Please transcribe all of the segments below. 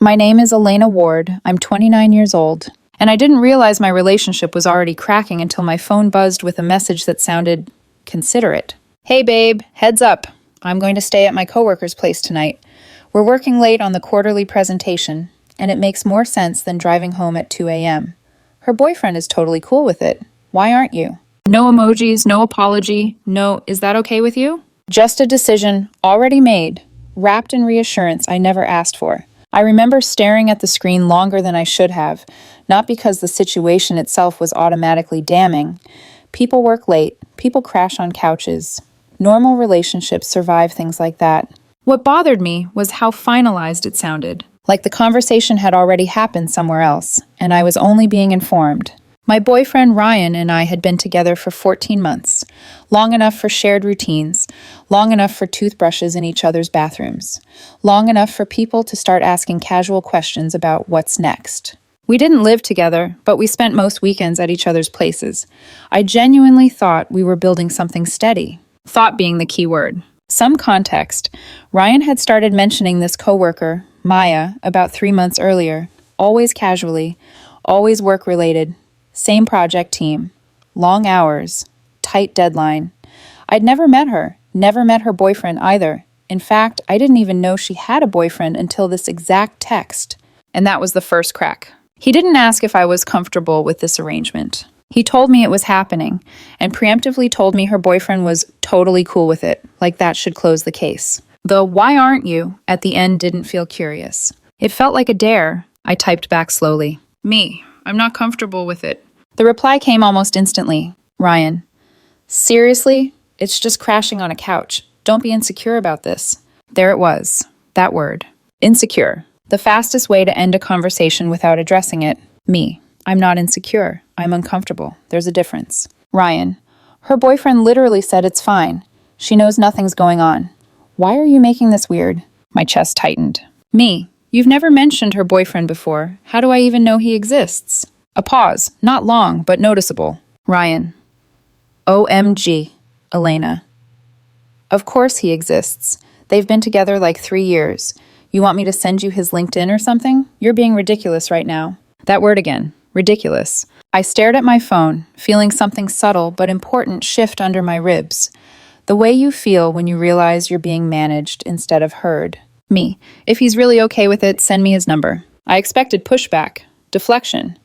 My name is Elena Ward. I'm 29 years old. And I didn't realize my relationship was already cracking until my phone buzzed with a message that sounded considerate. Hey babe, heads up. I'm going to stay at my coworker's place tonight. We're working late on the quarterly presentation, and it makes more sense than driving home at 2 a.m. Her boyfriend is totally cool with it. Why aren't you? No emojis, no apology, no, is that okay with you? Just a decision already made, wrapped in reassurance I never asked for. I remember staring at the screen longer than I should have, not because the situation itself was automatically damning. People work late, people crash on couches. Normal relationships survive things like that. What bothered me was how finalized it sounded, like the conversation had already happened somewhere else, and I was only being informed. My boyfriend Ryan and I had been together for 14 months, long enough for shared routines, long enough for toothbrushes in each other's bathrooms, long enough for people to start asking casual questions about what's next. We didn't live together, but we spent most weekends at each other's places. I genuinely thought we were building something steady. Thought being the key word. Some context. Ryan had started mentioning this coworker, Maya, about 3 months earlier, always casually, always work-related. Same project team, long hours, tight deadline. I'd never met her boyfriend either. In fact, I didn't even know she had a boyfriend until this exact text. And that was the first crack. He didn't ask if I was comfortable with this arrangement. He told me it was happening, and preemptively told me her boyfriend was totally cool with it, like that should close the case. The "why aren't you" at the end didn't feel curious. It felt like a dare. I typed back slowly. Me. I'm not comfortable with it. The reply came almost instantly. Ryan. Seriously? It's just crashing on a couch. Don't be insecure about this. There it was. That word. Insecure. The fastest way to end a conversation without addressing it. Me. I'm not insecure. I'm uncomfortable. There's a difference. Ryan. Her boyfriend literally said it's fine. She knows nothing's going on. Why are you making this weird? My chest tightened. Me. You've never mentioned her boyfriend before. How do I even know he exists? A pause, not long, but noticeable. Ryan. OMG, Elena. Of course he exists. They've been together like 3 years. You want me to send you his LinkedIn or something? You're being ridiculous right now. That word again, ridiculous. I stared at my phone, feeling something subtle but important shift under my ribs. The way you feel when you realize you're being managed instead of heard. Me. If he's really okay with it, send me his number. I expected pushback, deflection.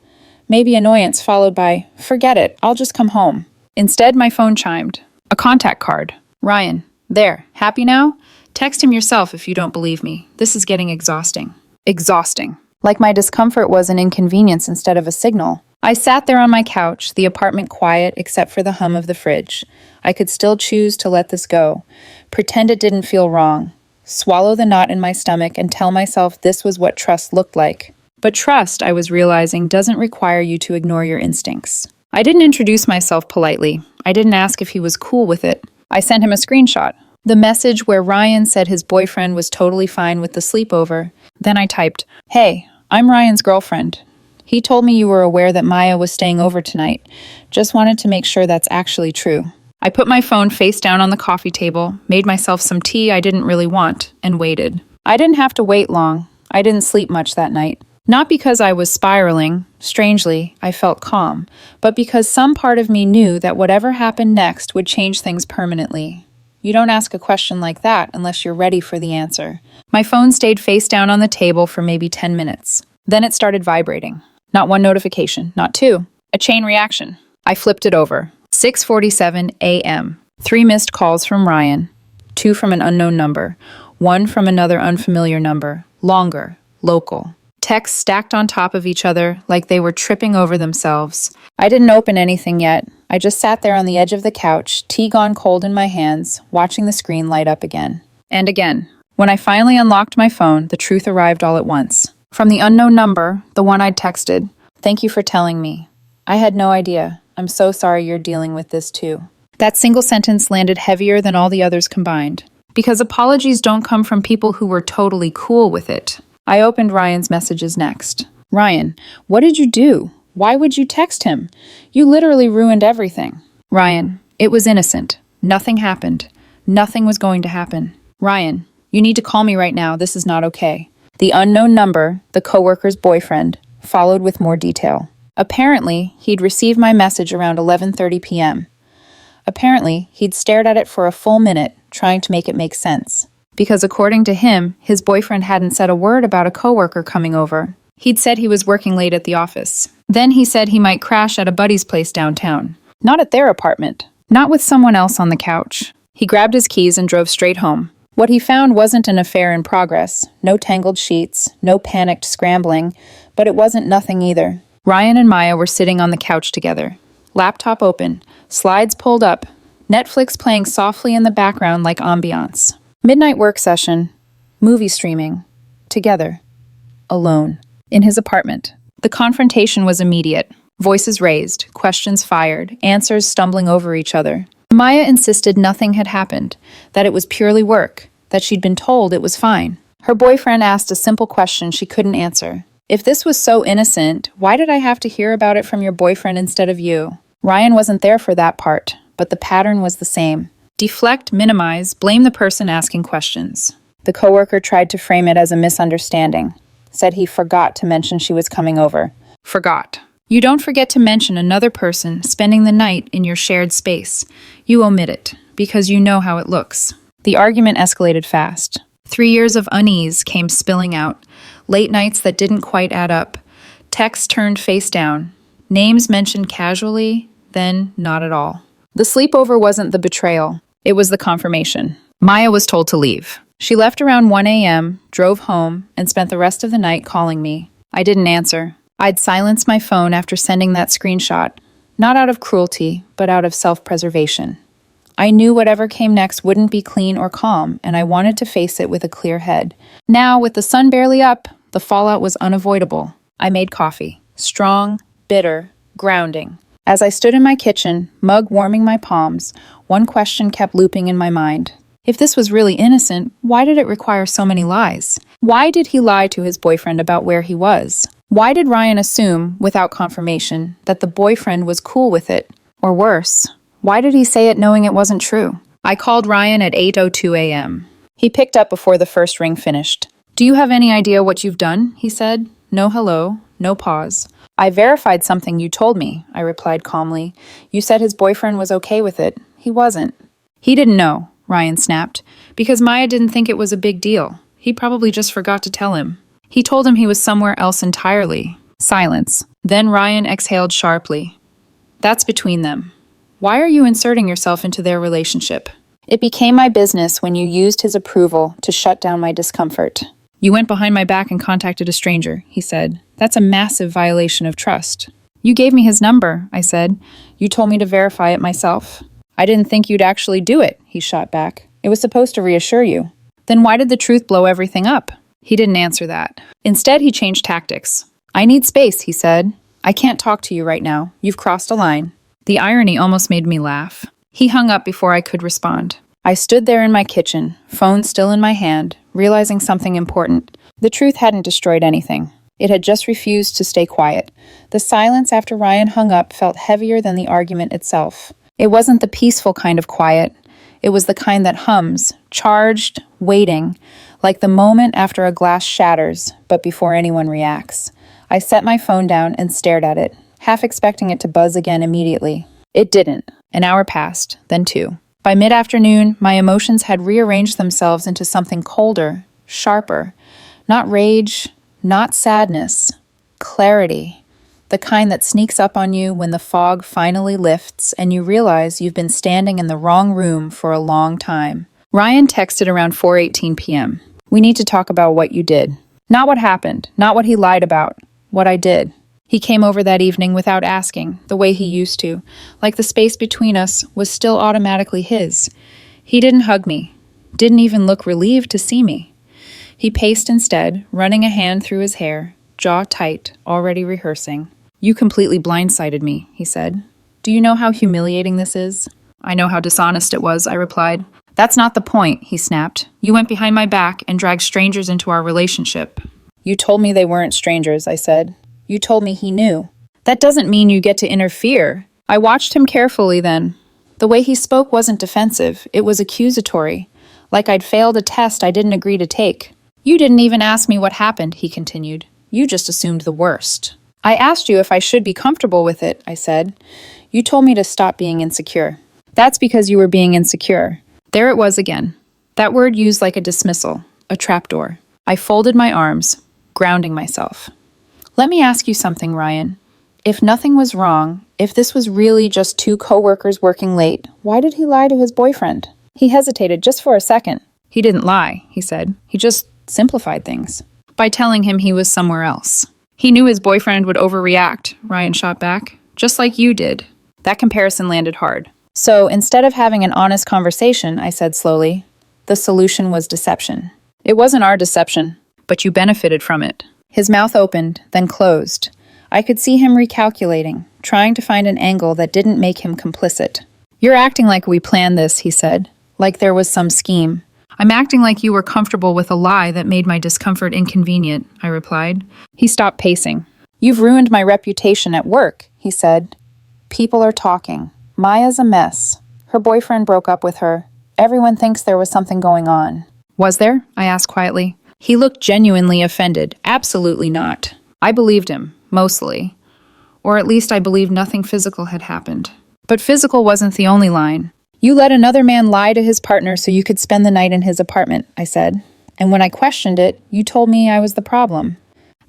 Maybe annoyance followed by, forget it, I'll just come home. Instead, my phone chimed. A contact card. Ryan. There. Happy now? Text him yourself if you don't believe me. This is getting exhausting. Exhausting. Like my discomfort was an inconvenience instead of a signal. I sat there on my couch, the apartment quiet except for the hum of the fridge. I could still choose to let this go. Pretend it didn't feel wrong. Swallow the knot in my stomach and tell myself this was what trust looked like. But trust, I was realizing, doesn't require you to ignore your instincts. I didn't introduce myself politely. I didn't ask if he was cool with it. I sent him a screenshot. The message where Ryan said his boyfriend was totally fine with the sleepover. Then I typed, "Hey, I'm Ryan's girlfriend. He told me you were aware that Maya was staying over tonight. Just wanted to make sure that's actually true." I put my phone face down on the coffee table, made myself some tea I didn't really want, and waited. I didn't have to wait long. I didn't sleep much that night. Not because I was spiraling, strangely, I felt calm, but because some part of me knew that whatever happened next would change things permanently. You don't ask a question like that unless you're ready for the answer. My phone stayed face down on the table for maybe 10 minutes. Then it started vibrating. Not one notification, not two. A chain reaction. I flipped it over. 6:47 a.m. 3 missed calls from Ryan. 2 from an unknown number. 1 from another unfamiliar number. Longer. Local. Texts stacked on top of each other like they were tripping over themselves. I didn't open anything yet. I just sat there on the edge of the couch, tea gone cold in my hands, watching the screen light up again. And again. When I finally unlocked my phone, the truth arrived all at once. From the unknown number, the one I'd texted, "Thank you for telling me. I had no idea. I'm so sorry you're dealing with this too." That single sentence landed heavier than all the others combined. Because apologies don't come from people who were totally cool with it. I opened Ryan's messages next. "Ryan, what did you do? Why would you text him? You literally ruined everything." Ryan, "It was innocent. Nothing happened. Nothing was going to happen." Ryan, "You need to call me right now. This is not okay." The unknown number, the coworker's boyfriend, followed with more detail. Apparently, he'd received my message around 11:30 p.m. Apparently, he'd stared at it for a full minute, trying to make it make sense. Because according to him, his boyfriend hadn't said a word about a coworker coming over. He'd said he was working late at the office. Then he said he might crash at a buddy's place downtown. Not at their apartment. Not with someone else on the couch. He grabbed his keys and drove straight home. What he found wasn't an affair in progress. No tangled sheets, no panicked scrambling, but it wasn't nothing either. Ryan and Maya were sitting on the couch together. Laptop open, slides pulled up, Netflix playing softly in the background like ambiance. Midnight work session, movie streaming, together, alone, in his apartment. The confrontation was immediate. Voices raised, questions fired, answers stumbling over each other. Maya insisted nothing had happened, that it was purely work, that she'd been told it was fine. Her boyfriend asked a simple question she couldn't answer. If this was so innocent, why did I have to hear about it from your boyfriend instead of you? Ryan wasn't there for that part, but the pattern was the same. Deflect, minimize, blame the person asking questions. The coworker tried to frame it as a misunderstanding. Said he forgot to mention she was coming over. Forgot. You don't forget to mention another person spending the night in your shared space. You omit it, because you know how it looks. The argument escalated fast. 3 years of unease came spilling out. Late nights that didn't quite add up. Texts turned face down. Names mentioned casually, then not at all. The sleepover wasn't the betrayal. It was the confirmation. Maya was told to leave. She left around 1 a.m., drove home, and spent the rest of the night calling me. I didn't answer. I'd silenced my phone after sending that screenshot, not out of cruelty, but out of self-preservation. I knew whatever came next wouldn't be clean or calm, and I wanted to face it with a clear head. Now, with the sun barely up, the fallout was unavoidable. I made coffee. Strong, bitter, grounding. As I stood in my kitchen, mug warming my palms, one question kept looping in my mind. If this was really innocent, why did it require so many lies? Why did he lie to his boyfriend about where he was? Why did Ryan assume, without confirmation, that the boyfriend was cool with it? Or worse, why did he say it knowing it wasn't true? I called Ryan at 8:02 a.m. He picked up before the first ring finished. Do you have any idea what you've done? He said. No hello, no pause. I verified something you told me, I replied calmly. You said his boyfriend was okay with it. He wasn't. He didn't know, Ryan snapped, because Maya didn't think it was a big deal. He probably just forgot to tell him. He told him he was somewhere else entirely. Silence. Then Ryan exhaled sharply. That's between them. Why are you inserting yourself into their relationship? It became my business when you used his approval to shut down my discomfort. You went behind my back and contacted a stranger, he said. That's a massive violation of trust. You gave me his number, I said. You told me to verify it myself. I didn't think you'd actually do it, he shot back. It was supposed to reassure you. Then why did the truth blow everything up? He didn't answer that. Instead, he changed tactics. I need space, he said. I can't talk to you right now. You've crossed a line. The irony almost made me laugh. He hung up before I could respond. I stood there in my kitchen, phone still in my hand, realizing something important. The truth hadn't destroyed anything. It had just refused to stay quiet. The silence after Ryan hung up felt heavier than the argument itself. It wasn't the peaceful kind of quiet. It was the kind that hums, charged, waiting, like the moment after a glass shatters, but before anyone reacts. I set my phone down and stared at it, half expecting it to buzz again immediately. It didn't. An hour passed, then 2. By mid-afternoon, my emotions had rearranged themselves into something colder, sharper. Not rage, not sadness. Clarity. The kind that sneaks up on you when the fog finally lifts and you realize you've been standing in the wrong room for a long time. Ryan texted around 4:18 p.m. We need to talk about what you did. Not what happened, not what he lied about, what I did. He came over that evening without asking, the way he used to, like the space between us was still automatically his. He didn't hug me, didn't even look relieved to see me. He paced instead, running a hand through his hair, jaw tight, already rehearsing. You completely blindsided me, he said. Do you know how humiliating this is? I know how dishonest it was, I replied. That's not the point, he snapped. You went behind my back and dragged strangers into our relationship. You told me they weren't strangers, I said. You told me he knew. That doesn't mean you get to interfere. I watched him carefully then. The way he spoke wasn't defensive, it was accusatory, like I'd failed a test I didn't agree to take. You didn't even ask me what happened, he continued. You just assumed the worst. I asked you if I should be comfortable with it, I said. You told me to stop being insecure. That's because you were being insecure. There it was again. That word used like a dismissal, a trapdoor. I folded my arms, grounding myself. Let me ask you something, Ryan. If nothing was wrong, if this was really just two coworkers working late, why did he lie to his boyfriend? He hesitated just for a second. He didn't lie, he said. He just simplified things by telling him he was somewhere else. He knew his boyfriend would overreact, Ryan shot back, just like you did. That comparison landed hard. So instead of having an honest conversation, I said slowly, the solution was deception. It wasn't our deception, but you benefited from it. His mouth opened, then closed. I could see him recalculating, trying to find an angle that didn't make him complicit. You're acting like we planned this, he said, like there was some scheme. I'm acting like you were comfortable with a lie that made my discomfort inconvenient, I replied. He stopped pacing. You've ruined my reputation at work, he said. People are talking. Maya's a mess. Her boyfriend broke up with her. Everyone thinks there was something going on. Was there? I asked quietly. He looked genuinely offended. Absolutely not. I believed him, mostly. Or at least I believed nothing physical had happened. But physical wasn't the only line. You let another man lie to his partner so you could spend the night in his apartment, I said. And when I questioned it, you told me I was the problem.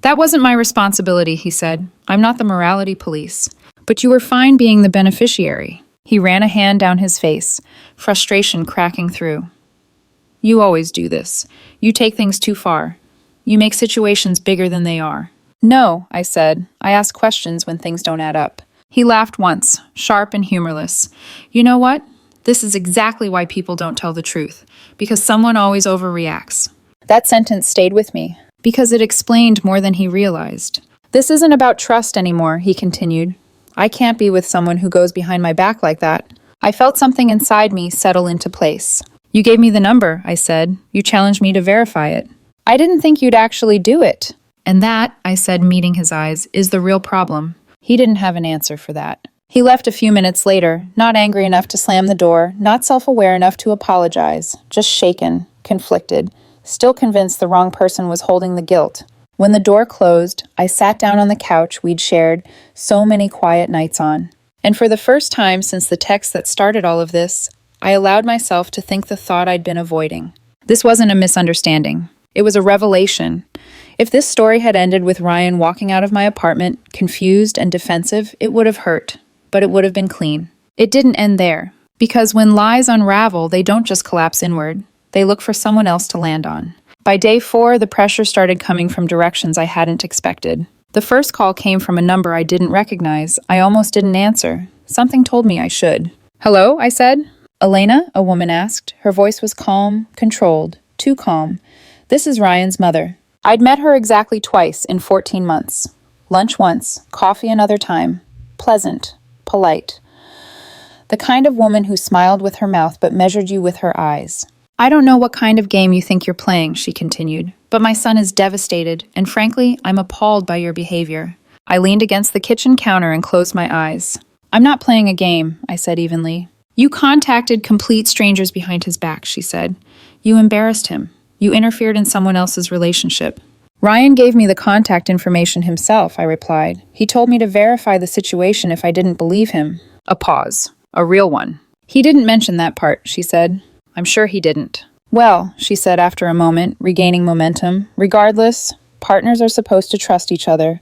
That wasn't my responsibility, he said. I'm not the morality police. But you were fine being the beneficiary. He ran a hand down his face, frustration cracking through. You always do this. You take things too far. You make situations bigger than they are. No, I said. I ask questions when things don't add up. He laughed once, sharp and humorless. You know what? This is exactly why people don't tell the truth, because someone always overreacts. That sentence stayed with me, because it explained more than he realized. This isn't about trust anymore, he continued. I can't be with someone who goes behind my back like that. I felt something inside me settle into place. You gave me the number, I said. You challenged me to verify it. I didn't think you'd actually do it. And that, I said, meeting his eyes, is the real problem. He didn't have an answer for that. He left a few minutes later, not angry enough to slam the door, not self-aware enough to apologize, just shaken, conflicted, still convinced the wrong person was holding the guilt. When the door closed, I sat down on the couch we'd shared so many quiet nights on. And for the first time since the text that started all of this, I allowed myself to think the thought I'd been avoiding. This wasn't a misunderstanding. It was a revelation. If this story had ended with Ryan walking out of my apartment, confused and defensive, it would have hurt. But it would have been clean. It didn't end there, because when lies unravel, they don't just collapse inward. They look for someone else to land on. By day 4, the pressure started coming from directions I hadn't expected. The first call came from a number I didn't recognize. I almost didn't answer. Something told me I should. Hello, I said. Elena, a woman asked. Her voice was calm, controlled, too calm. This is Ryan's mother. I'd met her exactly twice in 14 months. Lunch once, coffee another time. Pleasant. Polite. The kind of woman who smiled with her mouth but measured you with her eyes. I don't know what kind of game you think you're playing, she continued, but my son is devastated, and frankly, I'm appalled by your behavior. I leaned against the kitchen counter and closed my eyes. I'm not playing a game, I said evenly. You contacted complete strangers behind his back, she said. You embarrassed him. You interfered in someone else's relationship. Ryan gave me the contact information himself, I replied. He told me to verify the situation if I didn't believe him. A pause. A real one. He didn't mention that part, she said. I'm sure he didn't. Well, she said after a moment, regaining momentum, regardless, partners are supposed to trust each other.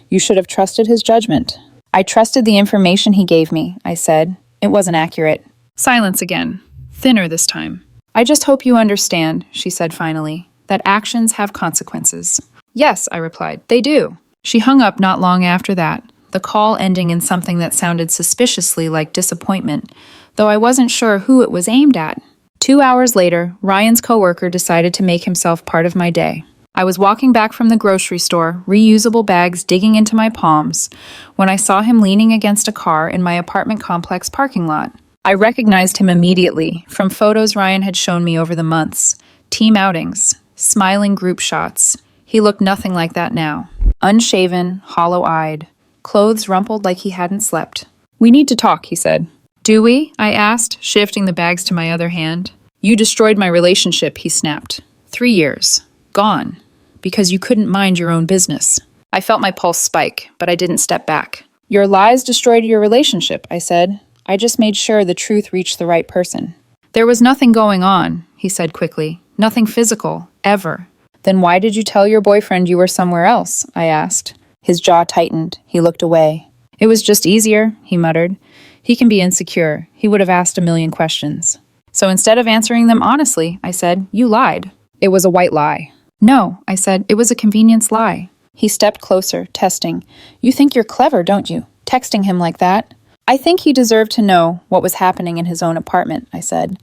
You should have trusted his judgment. I trusted the information he gave me, I said. It wasn't accurate. Silence again. Thinner this time. I just hope you understand, she said finally, that actions have consequences. Yes, I replied, they do. She hung up not long after that, the call ending in something that sounded suspiciously like disappointment, though I wasn't sure who it was aimed at. 2 hours later, Ryan's coworker decided to make himself part of my day. I was walking back from the grocery store, reusable bags digging into my palms, when I saw him leaning against a car in my apartment complex parking lot. I recognized him immediately from photos Ryan had shown me over the months. Team outings, smiling group shots. He looked nothing like that now. Unshaven, hollow-eyed, clothes rumpled like he hadn't slept. We need to talk, he said. Do we? I asked, shifting the bags to my other hand. You destroyed my relationship, he snapped. 3 years. Gone. Because you couldn't mind your own business. I felt my pulse spike, but I didn't step back. Your lies destroyed your relationship, I said. I just made sure the truth reached the right person. There was nothing going on, he said quickly. Nothing physical, ever. Then why did you tell your boyfriend you were somewhere else? I asked. His jaw tightened. He looked away. It was just easier, he muttered. He can be insecure. He would have asked a million questions. So instead of answering them honestly, I said, you lied. It was a white lie. No, I said, it was a convenience lie. He stepped closer, testing. You think you're clever, don't you? Texting him like that? I think he deserved to know what was happening in his own apartment, I said.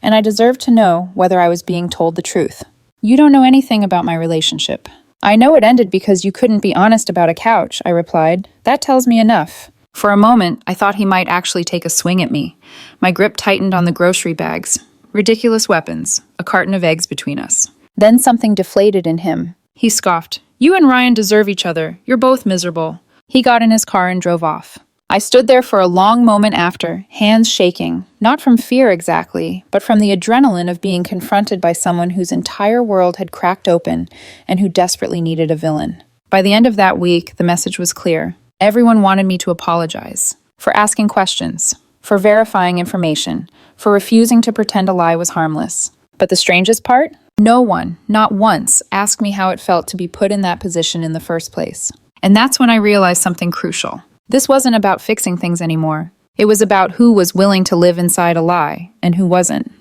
And I deserved to know whether I was being told the truth. You don't know anything about my relationship. I know it ended because you couldn't be honest about a couch, I replied. That tells me enough. For a moment, I thought he might actually take a swing at me. My grip tightened on the grocery bags. Ridiculous weapons. A carton of eggs between us. Then something deflated in him. He scoffed. You and Ryan deserve each other. You're both miserable. He got in his car and drove off. I stood there for a long moment after, hands shaking, not from fear exactly, but from the adrenaline of being confronted by someone whose entire world had cracked open and who desperately needed a villain. By the end of that week, the message was clear. Everyone wanted me to apologize for asking questions, for verifying information, for refusing to pretend a lie was harmless. But the strangest part? No one, not once, asked me how it felt to be put in that position in the first place. And that's when I realized something crucial. This wasn't about fixing things anymore. It was about who was willing to live inside a lie and who wasn't.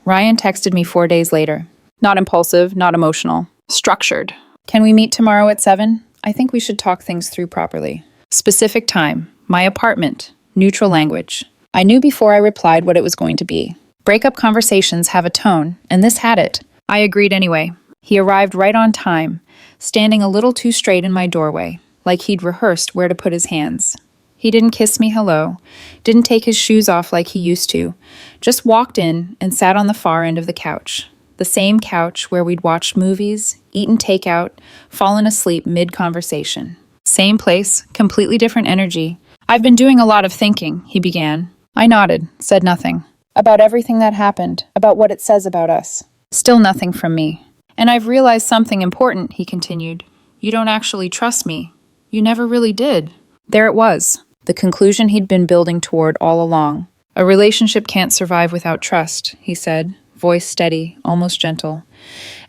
Ryan texted me 4 days later. Not impulsive, not emotional. Structured. Can we meet tomorrow at 7? I think we should talk things through properly. Specific time. My apartment. Neutral language. I knew before I replied what it was going to be. Breakup conversations have a tone, and this had it. I agreed anyway. He arrived right on time, standing a little too straight in my doorway, like he'd rehearsed where to put his hands. He didn't kiss me hello, didn't take his shoes off like he used to, just walked in and sat on the far end of the couch. The same couch where we'd watched movies, eaten takeout, fallen asleep mid-conversation. Same place, completely different energy. I've been doing a lot of thinking, he began. I nodded, said nothing. About everything that happened, about what it says about us. Still nothing from me. And I've realized something important, he continued. You don't actually trust me. You never really did. There it was, the conclusion he'd been building toward all along. A relationship can't survive without trust, he said, voice steady, almost gentle.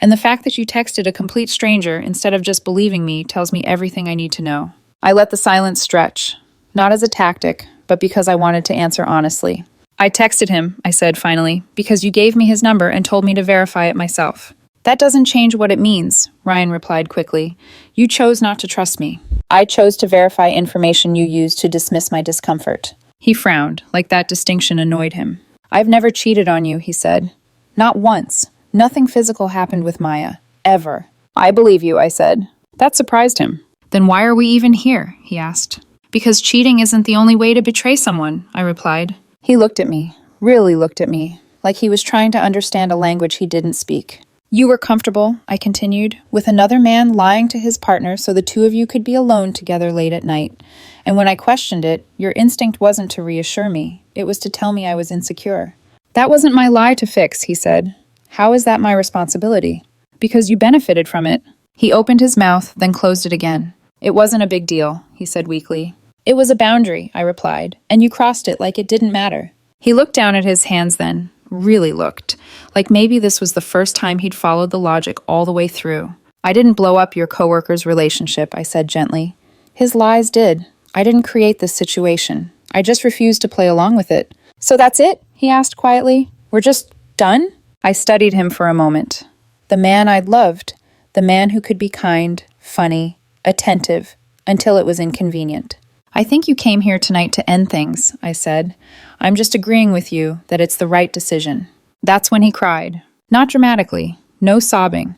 And the fact that you texted a complete stranger instead of just believing me tells me everything I need to know. I let the silence stretch, not as a tactic, but because I wanted to answer honestly. I texted him, I said finally, because you gave me his number and told me to verify it myself. That doesn't change what it means, Ryan replied quickly. You chose not to trust me. I chose to verify information you used to dismiss my discomfort. He frowned, like that distinction annoyed him. I've never cheated on you, he said. Not once. Nothing physical happened with Maya. Ever. I believe you, I said. That surprised him. Then why are we even here? He asked. Because cheating isn't the only way to betray someone, I replied. He looked at me, really looked at me, like he was trying to understand a language he didn't speak. You were comfortable, I continued, with another man lying to his partner so the two of you could be alone together late at night. And when I questioned it, your instinct wasn't to reassure me. It was to tell me I was insecure. That wasn't my lie to fix, he said. How is that my responsibility? Because you benefited from it. He opened his mouth, then closed it again. It wasn't a big deal, he said weakly. It was a boundary, I replied, and you crossed it like it didn't matter. He looked down at his hands then, really looked, like maybe this was the first time he'd followed the logic all the way through. I didn't blow up your coworker's relationship, I said gently. His lies did. I didn't create this situation. I just refused to play along with it. So that's it? He asked quietly. We're just done? I studied him for a moment. The man I'd loved, the man who could be kind, funny, attentive, until it was inconvenient. I think you came here tonight to end things, I said. I'm just agreeing with you that it's the right decision. That's when he cried. Not dramatically, no sobbing.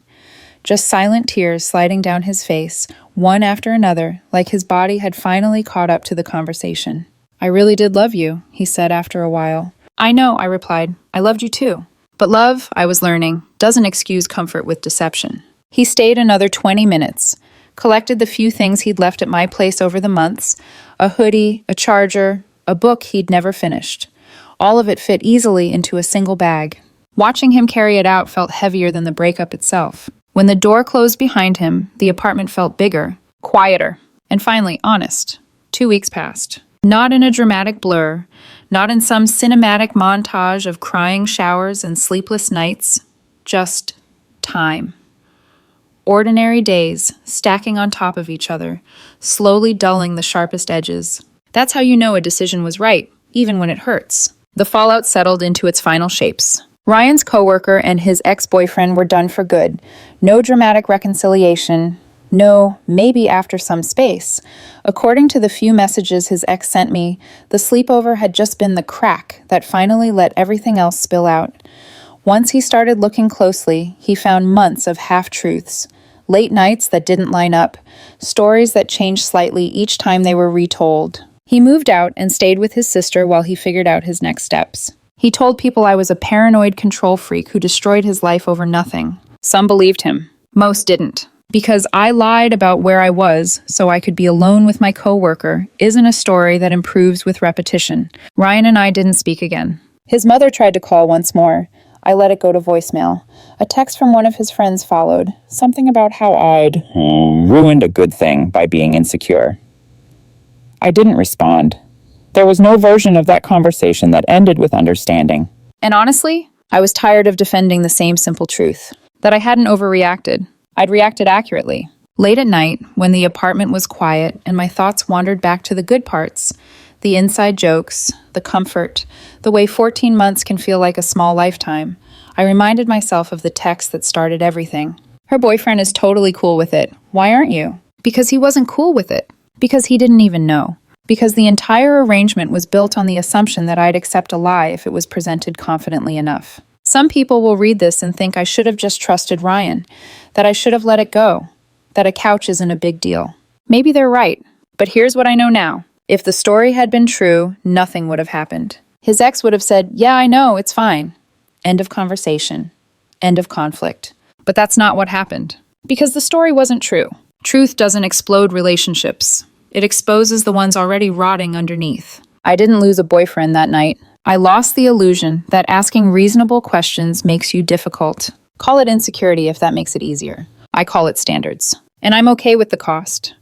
Just silent tears sliding down his face, one after another, like his body had finally caught up to the conversation. I really did love you, he said after a while. I know, I replied. I loved you too. But love, I was learning, doesn't excuse comfort with deception. He stayed another 20 minutes. Collected the few things he'd left at my place over the months, a hoodie, a charger, a book he'd never finished. All of it fit easily into a single bag. Watching him carry it out felt heavier than the breakup itself. When the door closed behind him, the apartment felt bigger, quieter, and finally honest. 2 weeks passed. Not in a dramatic blur, not in some cinematic montage of crying showers and sleepless nights, just time. Ordinary days, stacking on top of each other, slowly dulling the sharpest edges. That's how you know a decision was right, even when it hurts. The fallout settled into its final shapes. Ryan's coworker and his ex-boyfriend were done for good. No dramatic reconciliation. No, maybe after some space. According to the few messages his ex sent me, the sleepover had just been the crack that finally let everything else spill out. Once he started looking closely, he found months of half-truths, late nights that didn't line up, stories that changed slightly each time they were retold. He moved out and stayed with his sister while he figured out his next steps. He told people I was a paranoid control freak who destroyed his life over nothing. Some believed him. Most didn't. Because I lied about where I was so I could be alone with my coworker isn't a story that improves with repetition. Ryan and I didn't speak again. His mother tried to call once more. I let it go to voicemail. A text from one of his friends followed. Something about how I'd ruined a good thing by being insecure. I didn't respond. There was no version of that conversation that ended with understanding. And honestly, I was tired of defending the same simple truth. That I hadn't overreacted. I'd reacted accurately. Late at night, when the apartment was quiet and my thoughts wandered back to the good parts, the inside jokes, the comfort, the way 14 months can feel like a small lifetime, I reminded myself of the text that started everything. Her boyfriend is totally cool with it. Why aren't you? Because he wasn't cool with it. Because he didn't even know. Because the entire arrangement was built on the assumption that I'd accept a lie if it was presented confidently enough. Some people will read this and think I should have just trusted Ryan, that I should have let it go, that a couch isn't a big deal. Maybe they're right, but here's what I know now. If the story had been true, nothing would have happened. His ex would have said, "Yeah, I know, it's fine." End of conversation. End of conflict. But that's not what happened. Because the story wasn't true. Truth doesn't explode relationships. It exposes the ones already rotting underneath. I didn't lose a boyfriend that night. I lost the illusion that asking reasonable questions makes you difficult. Call it insecurity if that makes it easier. I call it standards. And I'm okay with the cost.